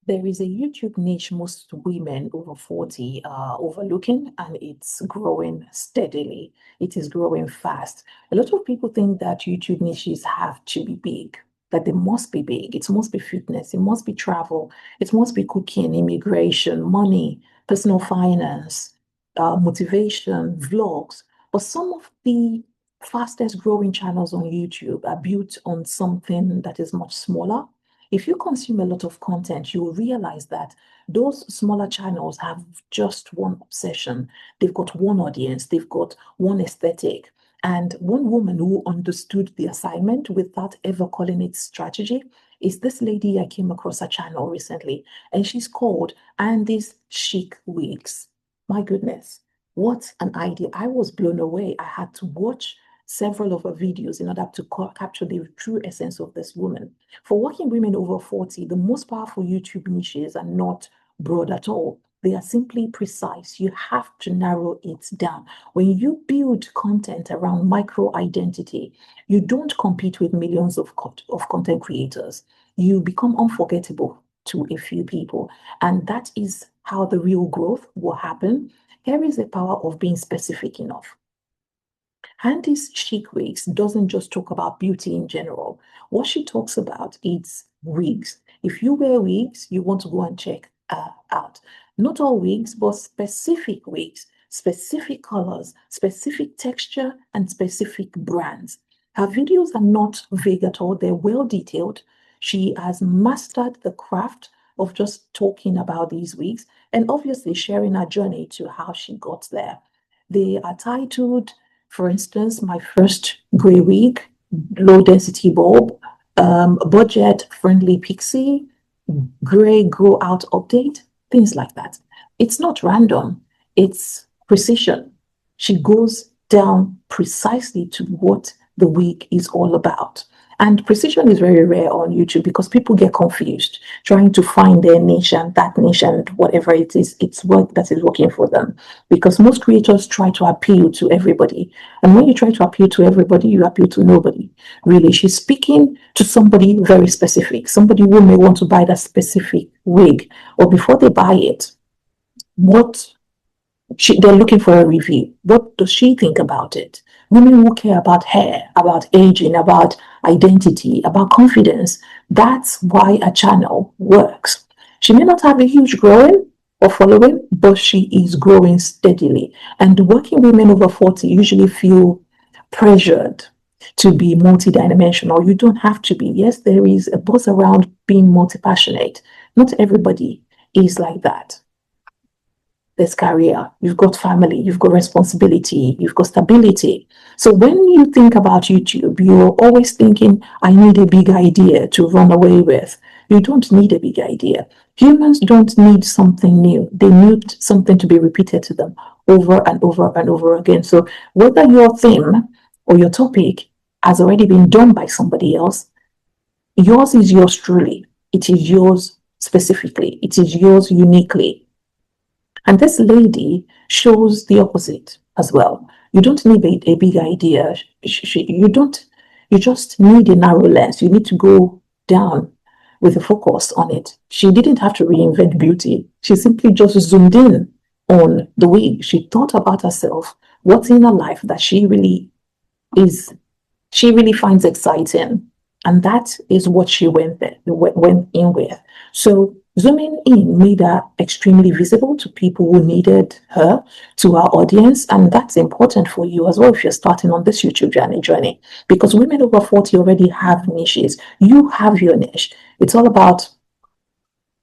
There is a YouTube niche most women over 40 are overlooking, and it's growing steadily. It is growing fast. A lot of people think that YouTube niches have to be big, that they must be big. It must be fitness, it must be travel, it must be cooking, immigration, money, personal finance, motivation, vlogs. But some of the fastest growing channels on YouTube are built on something that is much smaller. If you consume a lot of content, you will realize that those smaller channels have just one obsession. They've got one audience, they've got one aesthetic. And one woman who understood the assignment without ever calling it strategy is this lady. I came across her channel recently, and she's called Andi's Chic Wigs. My goodness, what an idea. I was blown away. I had to watch several of her videos in order to capture the true essence of this woman. For working women over 40, the most powerful YouTube niches are not broad at all. They are simply precise. You have to narrow it down. When you build content around micro identity, you don't compete with millions of content creators. You become unforgettable to a few people. And that is how the real growth will happen. Here is the power of being specific enough. Handy's Chic Wigs doesn't just talk about beauty in general. What she talks about is wigs. If you wear wigs, you want to go and check out. Not all wigs, but specific wigs, specific colors, specific texture, and specific brands. Her videos are not vague at all. They're well detailed. She has mastered the craft of just talking about these wigs and obviously sharing her journey to how she got there. They are titled, for instance, my first gray wig, low density bulb, budget friendly pixie, gray grow out update, things like that. It's not random, it's precision. She goes down precisely to what the wig is all about. And precision is very rare on YouTube because people get confused trying to find their niche and that niche and whatever it is, it's work that is working for them. Because most creators try to appeal to everybody. And when you try to appeal to everybody, you appeal to nobody. Really, she's speaking to somebody very specific, somebody who may want to buy that specific wig, or before they buy it, what they're looking for a review. What does she think about it? Women who care about hair, about aging, about identity, about confidence. That's why a channel works. She may not have a huge growing or following, but she is growing steadily. And working women over 40 usually feel pressured to be multidimensional. You don't have to be. Yes, there is a buzz around being multi-passionate. Not everybody is like that. There's career, you've got family, you've got responsibility, you've got stability. So when you think about YouTube, you're always thinking, I need a big idea to run away with. You don't need a big idea. Humans don't need something new. They need something to be repeated to them over and over and over again. So whether your theme or your topic has already been done by somebody else, yours is yours truly. It is yours specifically. It is yours uniquely. And this lady shows the opposite as well. You don't need a big idea. You just need a narrow lens. You need to go down with a focus on it. She didn't have to reinvent beauty. She simply just zoomed in on the wig. She thought about herself, what's in her life that she really finds exciting. And that is what she went in with. So zooming in made her extremely visible to people who needed her, to our audience. And that's important for you as well if you're starting on this YouTube journey. Because women over 40 already have niches. You have your niche. It's all about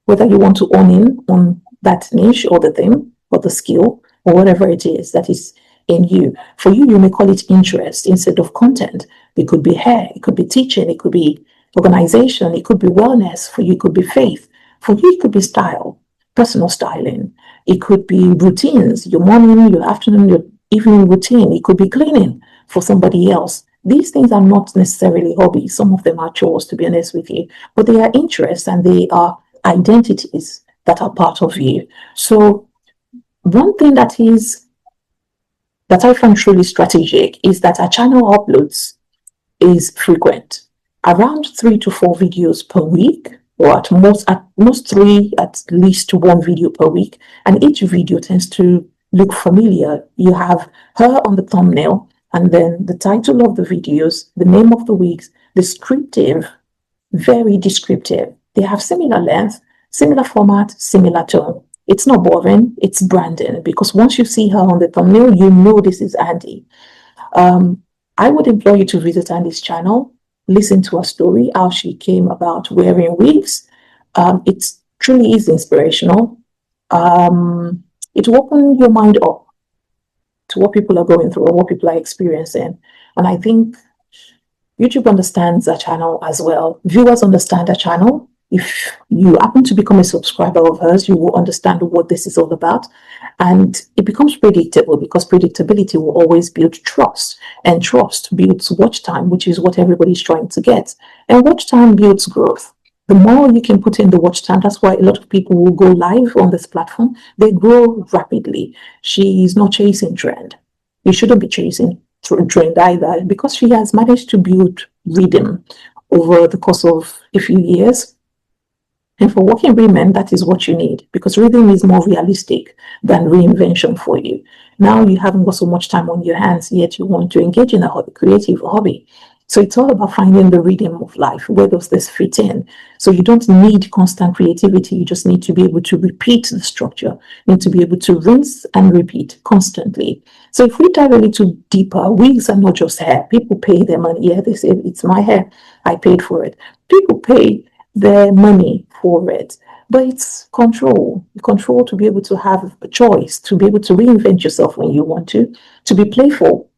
whether you want to own in on that niche or the theme or the skill or whatever it is that is in you. For you, you may call it interest instead of content. It could be hair, it could be teaching, it could be organization, it could be wellness. For you, it could be faith. For you, it could be style, personal styling. It could be routines, your morning, your afternoon, your evening routine. It could be cleaning for somebody else. These things are not necessarily hobbies. Some of them are chores, to be honest with you, but they are interests and they are identities that are part of you. So one thing that I find truly strategic is that our channel uploads is frequent, around 3 to 4 videos per week, or at most three, at least one video per week. And each video tends to look familiar. You have her on the thumbnail, and then the title of the videos, the name of the wigs, descriptive, very descriptive. They have similar length, similar format, similar tone. It's not boring, it's branding, because once you see her on the thumbnail, you know this is Andi. I would implore you to visit Andi's channel, listen to her story, how she came about wearing wigs. It truly is inspirational. It will open your mind up to what people are going through or what people are experiencing. And I think YouTube understands that channel as well. Viewers understand that channel. If you happen to become a subscriber of hers, you will understand what this is all about. And it becomes predictable, because predictability will always build trust. And trust builds watch time, which is what everybody's trying to get. And watch time builds growth. The more you can put in the watch time, that's why a lot of people will go live on this platform. They grow rapidly. She is not chasing trend. You shouldn't be chasing trend either, because she has managed to build rhythm over the course of a few years. And for working women, that is what you need, because rhythm is more realistic than reinvention for you. Now you haven't got so much time on your hands, yet you want to engage in a creative hobby. So it's all about finding the rhythm of life. Where does this fit in? So you don't need constant creativity. You just need to be able to repeat the structure. You need to be able to rinse and repeat constantly. So if we dive a little deeper, wigs are not just hair. People pay their money. Yeah, they say, it's my hair, I paid for it. People pay their money for it, but it's control. Control to be able to have a choice, to be able to reinvent yourself when you want to be playful.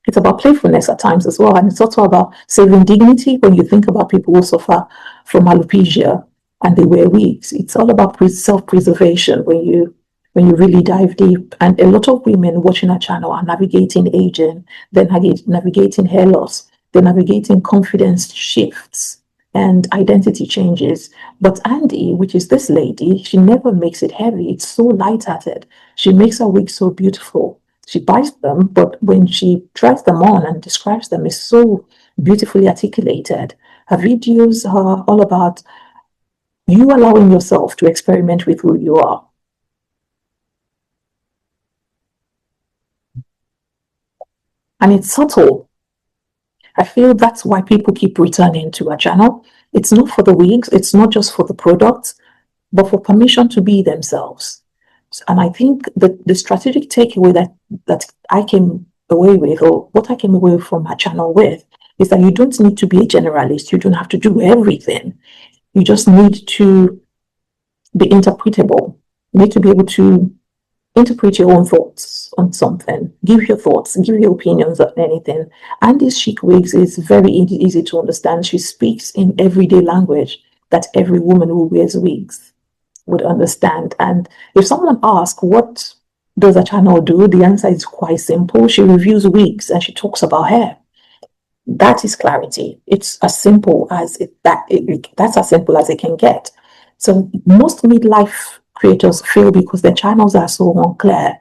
It's about playfulness at times as well. And it's also about saving dignity. When you think about people who suffer from alopecia and they wear wigs, it's all about self-preservation when you really dive deep. And a lot of women watching our channel are navigating aging, they're navigating hair loss, they're navigating confidence shifts and identity changes. But Andi, which is this lady, she never makes it heavy. It's so light-hearted. She makes her wigs so beautiful. She buys them, but when she tries them on and describes them, it's so beautifully articulated. Her videos are all about you allowing yourself to experiment with who you are. And it's subtle. I feel that's why people keep returning to her channel. It's not for the wigs, it's not just for the products, but for permission to be themselves. And I think that the strategic takeaway that I came away with, or what I came away from her channel with, is that you don't need to be a generalist. You don't have to do everything. You just need to be interpretable. You need to be able to interpret your own thoughts on something. Give your thoughts, give your opinions on anything. And this chic wigs is very easy to understand. She speaks in everyday language that every woman who wears wigs would understand. And if someone asks, what does a channel do? The answer is quite simple. She reviews wigs and she talks about hair. That is clarity. It's as simple as that's as simple as it can get. So most midlife creators fail because their channels are so unclear.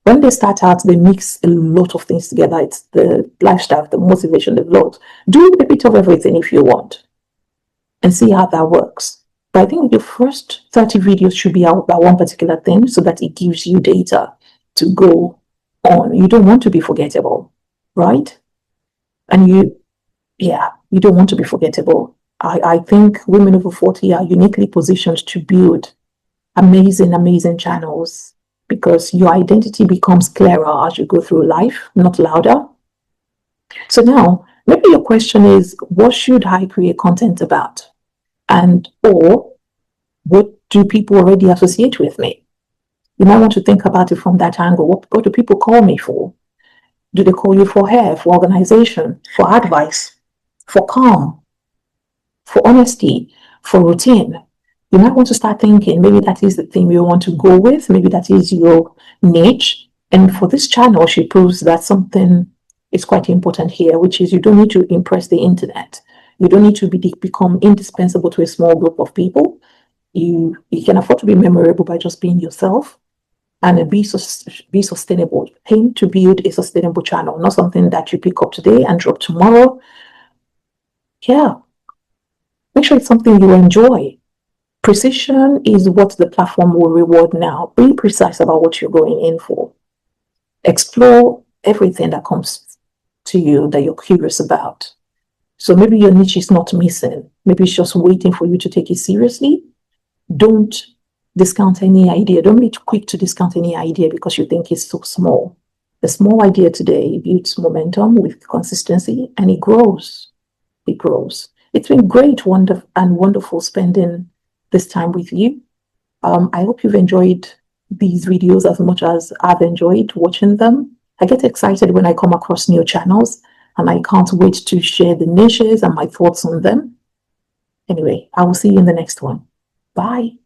When they start out, they mix a lot of things together. It's the lifestyle, the motivation, the vlogs. Do a bit of everything if you want and see how that works. But I think your first 30 videos should be about one particular thing so that it gives you data to go on. You don't want to be forgettable, right? And you don't want to be forgettable. I think women over 40 are uniquely positioned to build amazing channels because your identity becomes clearer as you go through life, not louder. So now, maybe your question is, what should I create content about? Or what do people already associate with me? You might want to think about it from that angle. What do people call me for? Do they call you for hair, for organization, for advice, for calm, for honesty, for routine? You might want to start thinking, maybe that is the thing you want to go with. Maybe that is your niche. And for this channel, she proves that something is quite important here, which is you don't need to impress the internet. You don't need to become indispensable to a small group of people. You can afford to be memorable by just being yourself and be sustainable. Aim to build a sustainable channel, not something that you pick up today and drop tomorrow. Yeah. Make sure it's something you enjoy. Precision is what the platform will reward now. Be precise about what you're going in for. Explore everything that comes to you that you're curious about. So maybe your niche is not missing. Maybe it's just waiting for you to take it seriously. Don't discount any idea. Don't be quick to discount any idea because you think it's so small. The small idea today builds momentum with consistency and it grows. It grows. It's been great, wonderful spending this time with you. I hope you've enjoyed these videos as much as I've enjoyed watching them. I get excited when I come across new channels and I can't wait to share the niches and my thoughts on them. Anyway, I will see you in the next one. Bye.